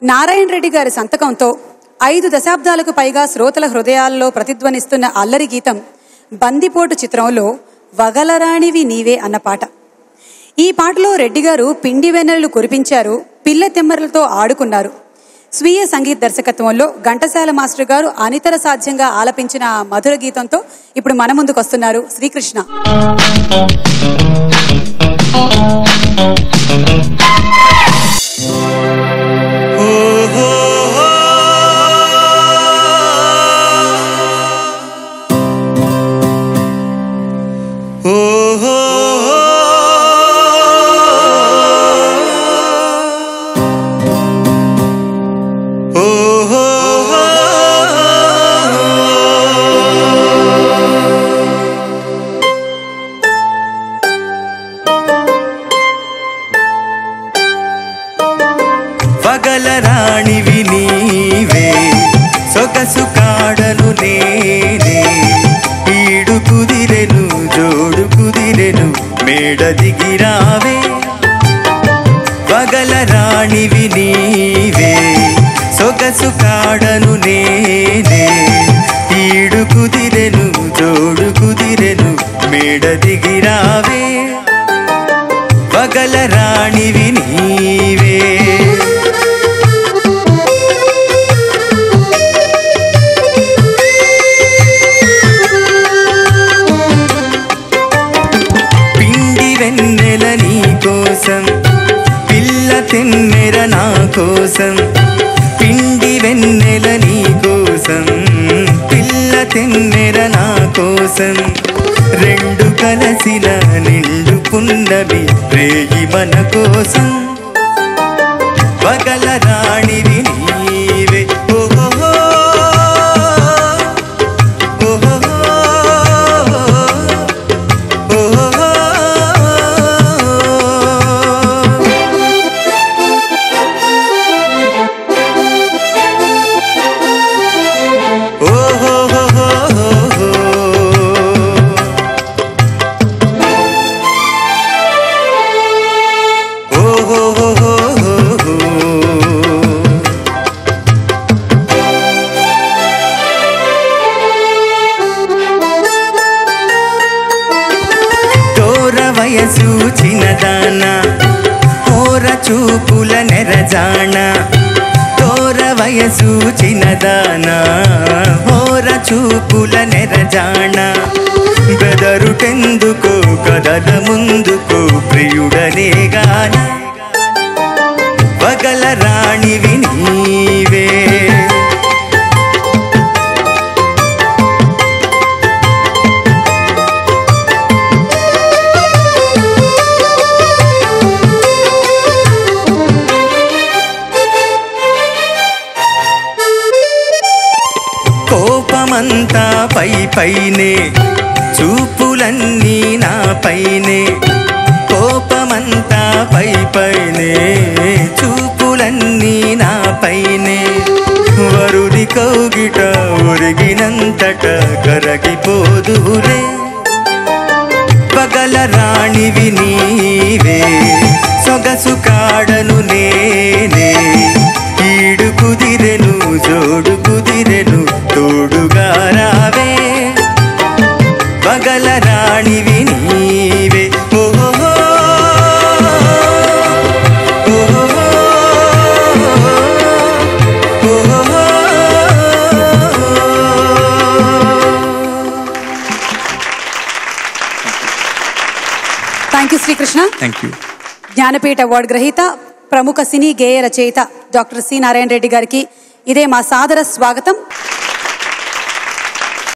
నారాయణ రెడ్డి గారి సంతకంతో 5 దశాబ్దాలకు పైగా శ్రోతల హృదయాల్లో ప్రతిధ్వనిస్తున్న అల్లరి గీతం బందిపోటు చిత్రంలో వగలరాణివి నీవే అన్న పాట. ఈ పాటలో రెడ్డి గారు పిండి వెన్నెలలు కురిపించారు, పిల్ల తెమ్మరలతో ఆడుకున్నారు. స్వీయ సంగీత దర్శకత్వంలో ఘంటసాల మాస్టర్ గారు అనితర సాధ్యంగా ఆలపించిన ఆ మధుర గీతంతో ఇప్పుడు మన ముందుకు వస్తున్నారు శ్రీకృష్ణ. వగలరాణివి నీవే సొగసు కాడను నేనే, ఈడు కుదిరెను జోడు కుదిరెను మేడ దిగిరావే. వగలరాణివి నీవే సొగసు కాడను నేనే, ఈడు కుదిరెను జోడు కుదిరెను మేడ దిగిరావే. వగలరాణివి నీవే పిల్ల తెమ్మెర నా కోసం, పిండి వెన్నెల నీ కోసం, పిల్ల తెమ్మెర నా కోసం, రెండు కలసిన నిండు పున్నమి రేగి మన కోసం. వగలరాణివి నీవే వయసు చిన్నదాన హోర చూపుల నెరజాణ. తోర వయసు చిన్నదాన హోర చూపుల నెరజాణ. బెదరుటెందుకు కదల ముందుకు ప్రియుడనే గాన. వగలరాణివి నీవే కోపమంతా పై పైనే, చూపులన్నీ నా పైనే. కోపమంతా పై పైనే, చూపులన్నీ నా పైనే. వరుడి కౌగిట ఒరిగినంతట కరగిపోదురే. వగలరాణివి నీవే సొగసు కాడను నేనే, ఈడు కుదిరెను జోడు కుదిరెను తోడుగా రావే. వగలరాణివి నీవే thank you Srikrishna. Thank you. జ్ఞానపీఠ అవార్డు గ్రహీత ప్రముఖ సినీ గేయ రచయిత డాక్టర్ సి నారాయణ రెడ్డి గారికి ఇదే మా సాదర స్వాగతం.